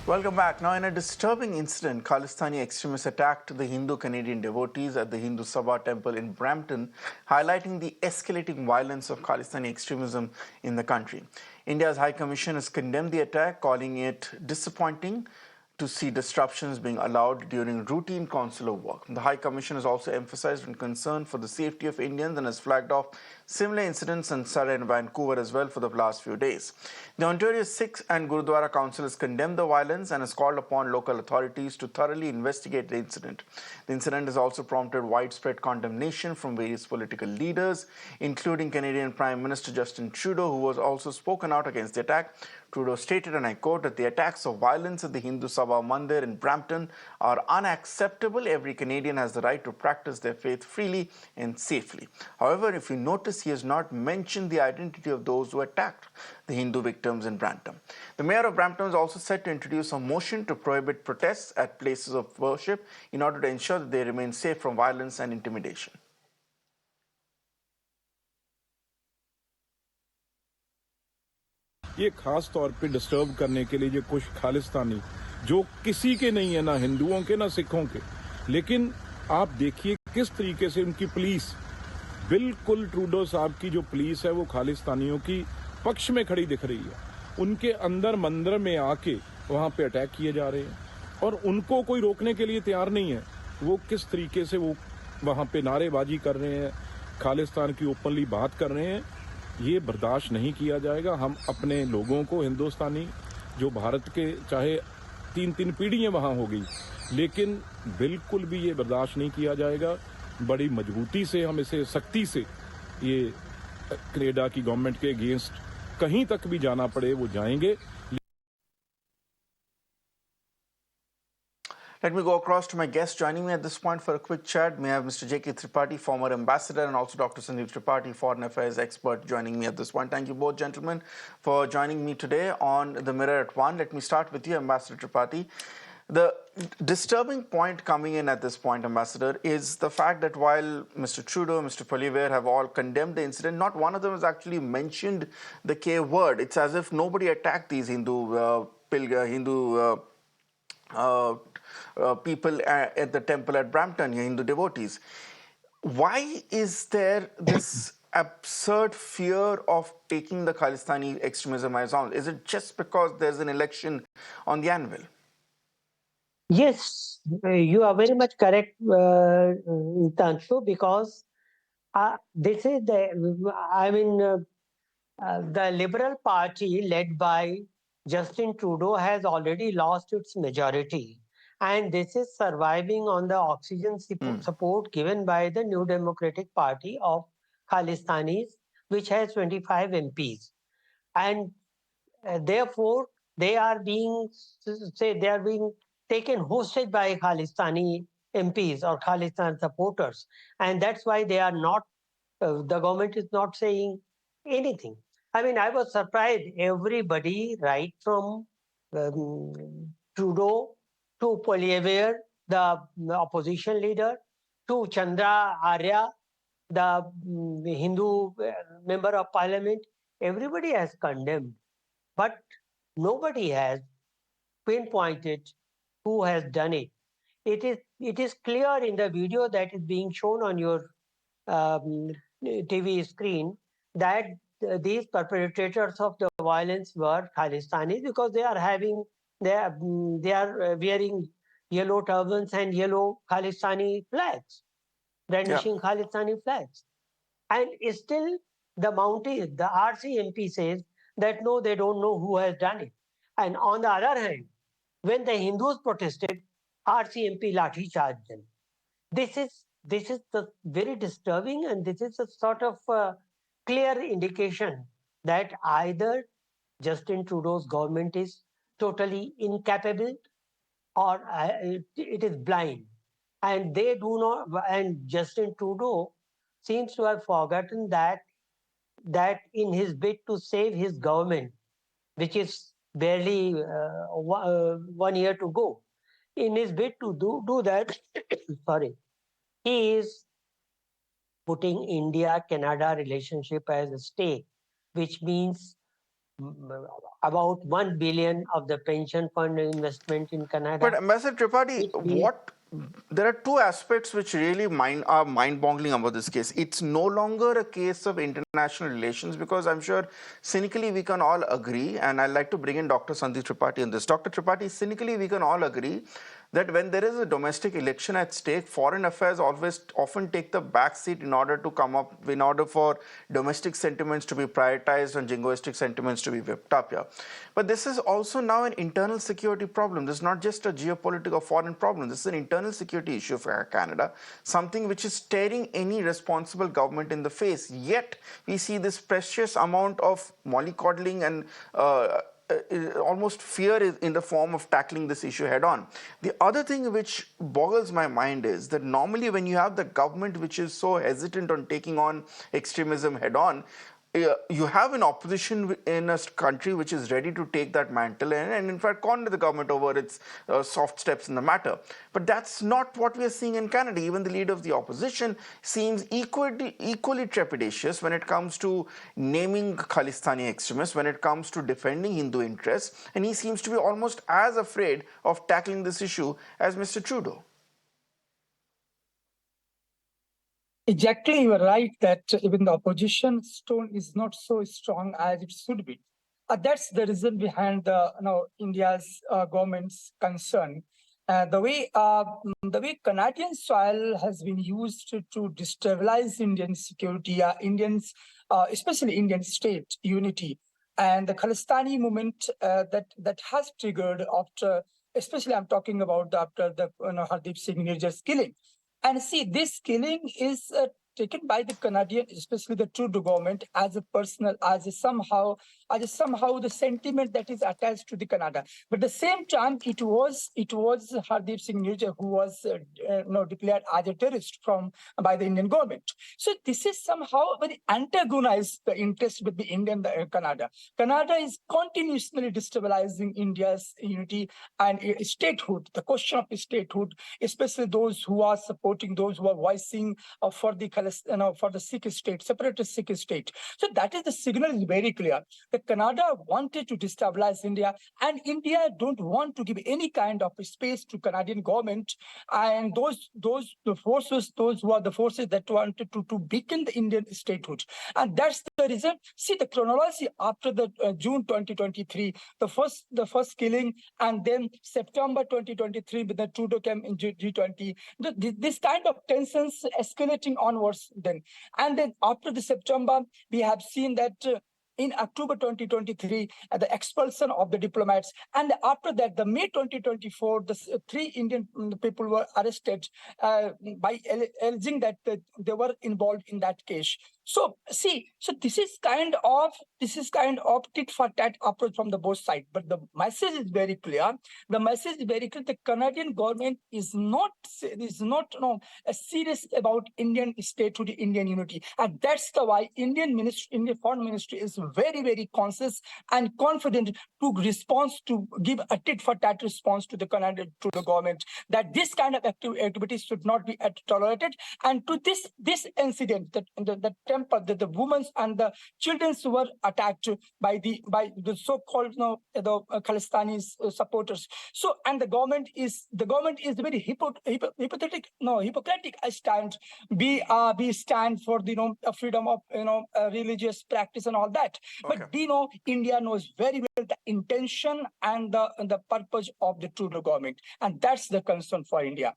Welcome back. Now, in a disturbing incident, Khalistani extremists attacked the Hindu-Canadian devotees at the Hindu Sabha temple in Brampton, highlighting the escalating violence of Khalistani extremism in the country. India's High Commission has condemned the attack, calling it disappointing to see disruptions being allowed during routine consular work. The High Commission has also emphasized on concern for the safety of Indians and has flagged off similar incidents in Surrey and Vancouver as well for the last few days. The Ontario Sikh and Gurudwara Council has condemned the violence and has called upon local authorities to thoroughly investigate the incident. The incident has also prompted widespread condemnation from various political leaders, including Canadian Prime Minister Justin Trudeau, who has also spoken out against the attack. Trudeau stated, and I quote, that the attacks of violence at the Hindu Sabha Mandir in Brampton are unacceptable. Every Canadian has the right to practice their faith freely and safely. However, if you notice, he has not mentioned the identity of those who attacked the Hindu victims in Brampton. The mayor of Brampton is also set to introduce a motion to prohibit protests at places of worship in order to ensure that they remain safe from violence and intimidation. ये खास तौर पे disturb करने के लिए जो कुछ खालिस्तानी जो किसी के नहीं है, ना हिंदुओं के ना सिखों के, लेकिन आप देखिए किस तरीके से उनकी पुलिस, बिल्कुल ट्रूडो साहब की जो पुलिस है वो खालिस्तानियों की पक्ष में खड़ी दिख रही है। उनके अंदर मंदिर में आके वहां पे अटैक किए जा रहे हैं और उनको कोई रोकने के लिए तैयार नहीं है। वो किस तरीके से वो वहां पे नारेबाजी कर रहे हैं, खालिस्तान की ओपनली बात कर रहे हैं, ये बर्दाश्त नहीं किया जाएगा। हम अपने लोगों को, हिंदुस्तानी जो भारत के चाहे 3-3 पीढ़ियां वहां हो गई, लेकिन बिल्कुल भी ये बर्दाश्त नहीं किया जाएगा। बड़ी मजबूती से हम इसे सख्ती से ये कनाडा की गवर्नमेंट के अगेंस्ट कहीं तक भी जाना पड़े वो जाएंगे। Let me go across to my guests joining me at this point for a quick chat. May I have Mr. J.K. Tripathi, former ambassador, and also Dr. Sandeep Tripathi, foreign affairs expert, joining me at this point. Thank you both, gentlemen, for joining me today on The Mirror at 1. Let me start with you, Ambassador Tripathi. The disturbing point coming in at this point, Ambassador, is the fact that while Mr. Trudeau, Mr. Poilievre have all condemned the incident, not one of them has actually mentioned the K word. It's as if nobody attacked these people at the temple at Brampton, Hindu devotees. Why is there this absurd fear of taking the Khalistani extremism as on? Is it just because there's an election on the anvil? Yes, you are very much correct, Tanshu, because this is the Liberal Party led by Justin Trudeau has already lost its majority. And this is surviving on the oxygen support given by the New Democratic Party of Khalistanis, which has 25 MPs. And therefore, they are being taken hostage by Khalistani MPs or Khalistan supporters. And that's why they are not, the government is not saying anything. I mean, I was surprised. Everybody, right from Trudeau to Poilievre, the opposition leader, to Chandra Arya, the Hindu member of parliament, everybody has condemned. But nobody has pinpointed who has done it. It is clear in the video that is being shown on your TV screen that these perpetrators of the violence were Khalistanis because they are wearing yellow turbans and yellow Khalistani flags, brandishing Khalistani flags. And still the Mountie, the RC MP says that no, they don't know who has done it. And on the other hand, when the Hindus protested, RC MP lathi charged them. This is the very disturbing, and this is a sort of clear indication that either Justin Trudeau's government is totally incapable or it is blind. And they do not, and Justin Trudeau seems to have forgotten that in his bid to save his government, which is barely 1 year to go, in his bid to do that, sorry, he is putting India-Canada relationship as a stake, which means about 1 billion of the pension fund investment in Canada. But Ambassador Tripathi, there are two aspects which really are mind-boggling about this case. It's no longer a case of international relations, because I'm sure cynically we can all agree, and I'd like to bring in Dr. Sandeep Tripathi in this. Dr. Tripathi, cynically we can all agree that when there is a domestic election at stake, foreign affairs often take the back seat in order for domestic sentiments to be prioritized and jingoistic sentiments to be whipped up here. But this is also now an internal security problem. This is not just a geopolitical or foreign problem. This is an internal security issue for Canada, something which is staring any responsible government in the face. Yet we see this precious amount of mollycoddling and almost fear is in the form of tackling this issue head on. The other thing which boggles my mind is that normally when you have the government which is so hesitant on taking on extremism head on, you have an opposition in a country which is ready to take that mantle and in fact corner the government over its soft steps in the matter. But that's not what we are seeing in Canada. Even the leader of the opposition seems equally trepidatious when it comes to naming Khalistani extremists, when it comes to defending Hindu interests, and he seems to be almost as afraid of tackling this issue as Mr. Trudeau. Exactly, you are right that even the opposition tone is not so strong as it should be. That's the reason behind India's government's concern. The way Canadian soil has been used to destabilize Indian security, especially Indian state unity, and the Khalistani movement that has triggered after, especially I'm talking about after the Hardeep Singh Nirjar's killing. And see, this killing is taken by the Canadian, especially the Trudeau government, as a personal, as somehow the sentiment that is attached to the Canada. But at the same time, it was Hardeep Singh Nirjar who was declared as a terrorist by the Indian government. So this is somehow very antagonized the interest with the Indian Canada. Canada is continuously destabilizing India's unity and statehood. The question of statehood, especially those who are supporting, those who are voicing for the Sikh state, separatist Sikh state. So that is the signal is very clear. That Canada wanted to destabilize India, and India don't want to give any kind of space to Canadian government, and those forces that wanted to weaken the Indian statehood. And that's the reason. See the chronology after the June 2023, the first killing, and then September 2023 with the Trudeau came in G20. This kind of tensions escalating onwards then. And then after the September, we have seen that in October 2023, the expulsion of the diplomats. And after that, the May 2024, the 3 Indian people were arrested by alleging that they were involved in that case. So this is kind of tit for tat approach from the both sides. But the message is very clear. The Canadian government is not serious about Indian statehood, Indian unity, and that's the why Indian Foreign Ministry is very, very conscious and confident to give a tit for tat response to the Canadian government, that this kind of activities should not be tolerated. And to this incident, the temple, that the women and the children were attacked by the so-called the Khalistani supporters. So, and the government is very hypocritic stand. We stand for the freedom of religious practice and all that. Okay. But we know India knows very well the intention and the purpose of the Trudeau government, and that's the concern for India.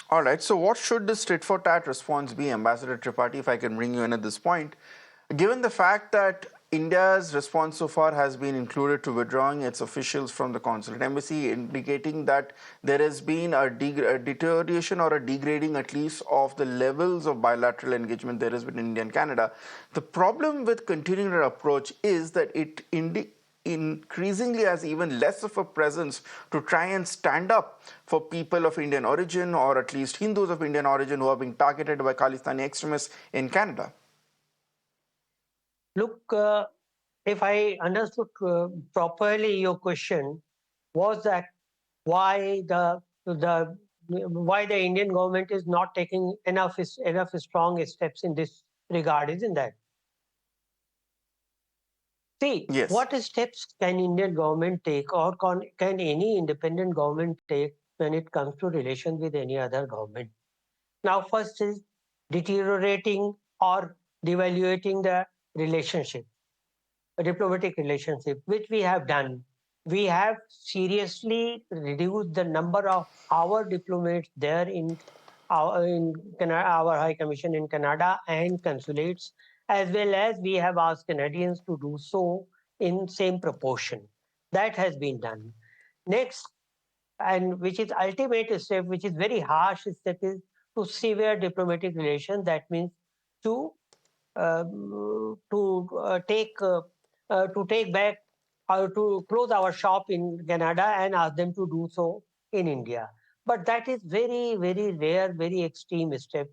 All right, so what should this tit for tat response be, Ambassador Tripathi, if I can bring you in at this point? Given the fact that India's response so far has been included to withdrawing its officials from the consulate embassy, indicating that there has been a deterioration or a degrading at least of the levels of bilateral engagement there is between India and Canada. The problem with continuing that approach is that it increasingly has even less of a presence to try and stand up for people of Indian origin, or at least Hindus of Indian origin who are being targeted by Khalistani extremists in Canada. Look, if I understood properly, your question was that why the Indian government is not taking enough strong steps in this regard, isn't that? See, Yes. what steps can Indian government take, or can any independent government take when it comes to relations with any other government? Now, first is deteriorating or devaluating the relationship, a diplomatic relationship, which we have done. We have seriously reduced the number of our diplomats there in Canada, our High Commission in Canada and consulates, as well as we have asked Canadians to do so in same proportion. That has been done. Next, and which is ultimate step, which is very harsh step, is to sever diplomatic relations. That means to take back or to close our shop in Canada and ask them to do so in India. But that is very, very rare, very extreme step.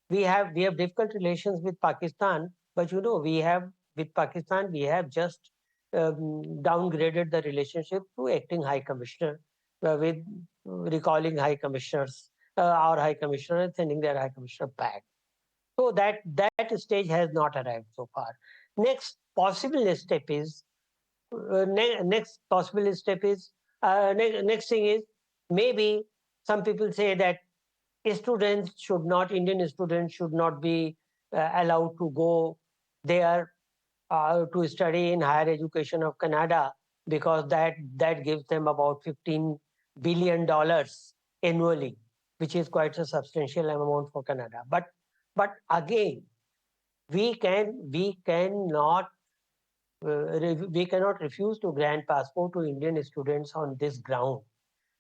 We have difficult relations with Pakistan, but we have with Pakistan we have just downgraded the relationship to acting high commissioner, with recalling high commissioners, our high commissioner, and sending their high commissioner back. So that stage has not arrived so far. Next possible step is next thing is, maybe some people say that Indian students should not be allowed to go there to study in higher education of Canada, because that gives them about $15 billion annually, which is quite a substantial amount for Canada. But again, we cannot refuse to grant passport to Indian students on this ground,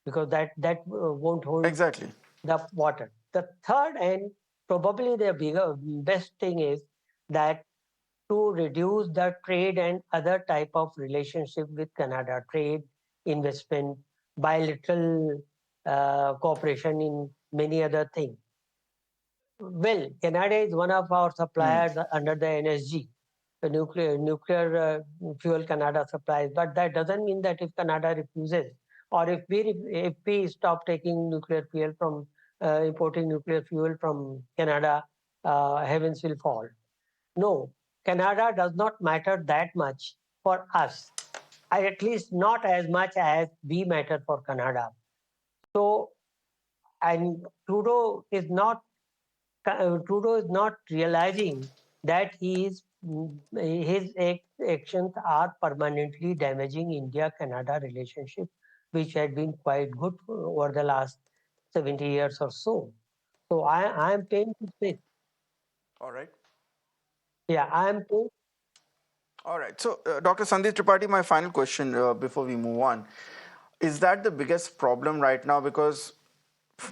because that won't hold Exactly. the water. The third and probably the best thing is that to reduce the trade and other type of relationship with Canada, trade, investment, bilateral cooperation in many other things. Well, Canada is one of our suppliers under the NSG, the nuclear fuel Canada supplies. But that doesn't mean that if Canada refuses, or if we stop taking nuclear fuel from importing nuclear fuel from Canada, heavens will fall. No, Canada does not matter that much for us, at least not as much as we matter for Canada. So, and Trudeau is not realizing that his actions are permanently damaging India-Canada relationship, which had been quite good over the last 70 years or so. So I am pained to say. All right. Yeah, I am pained. All right. So, Dr. Sandeep Tripathi, my final question before we move on, is that the biggest problem right now? Because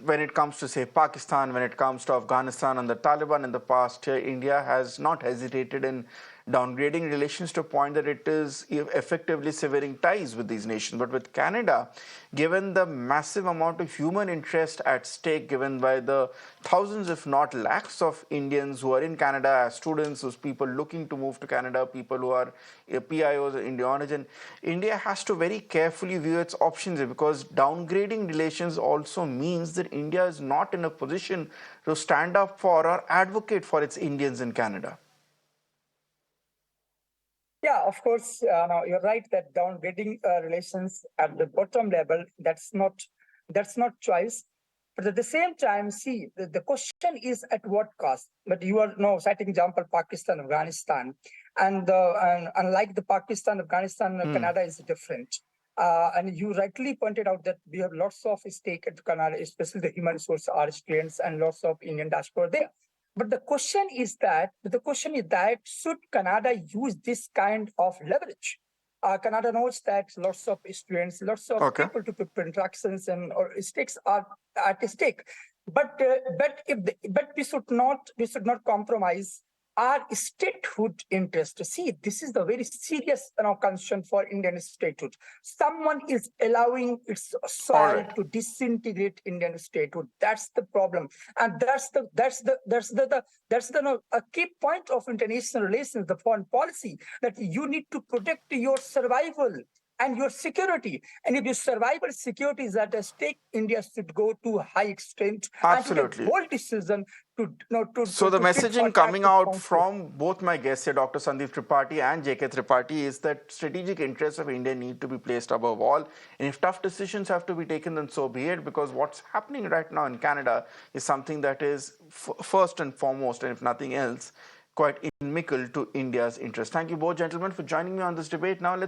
when it comes to, say, Pakistan, when it comes to Afghanistan and the Taliban in the past, India has not hesitated in downgrading relations to a point that it is effectively severing ties with these nations. But with Canada, given the massive amount of human interest at stake, given by the thousands, if not lakhs, of Indians who are in Canada as students, those people looking to move to Canada, people who are PIOs, Indian origin, India has to very carefully view its options, because downgrading relations also means that India is not in a position to stand up for or advocate for its Indians in Canada. Yeah, of course. Now you're right that downgrading relations at the bottom level, that's not choice. But at the same time, see, the question is at what cost? But you are now citing example Pakistan, Afghanistan, and unlike the Pakistan, Afghanistan, Canada is different. And you rightly pointed out that we have lots of stake at Canada, especially the human resource students and lots of Indian diaspora there. But the question is that should Canada use this kind of leverage? Canada knows that lots of students, lots of people to people interactions and or stakes are at stake. But we should not compromise our statehood interest. See, this is the very serious concern for Indian statehood. Someone is allowing its soil to disintegrate Indian statehood. That's the problem, and that's the a key point of international relations, the foreign policy, that you need to protect your survival and your security. And if your survival security is at stake, India should go to high extent and take a bold decision So the to tit for messaging tat coming out responses. from both my guests here, Dr. Sandeep Tripathi and J.K. Tripathi, is that strategic interests of India need to be placed above all. And if tough decisions have to be taken, then so be it, because what's happening right now in Canada is something that is first and foremost, and if nothing else, quite inimical to India's interest. Thank you both, gentlemen, for joining me on this debate. Now let's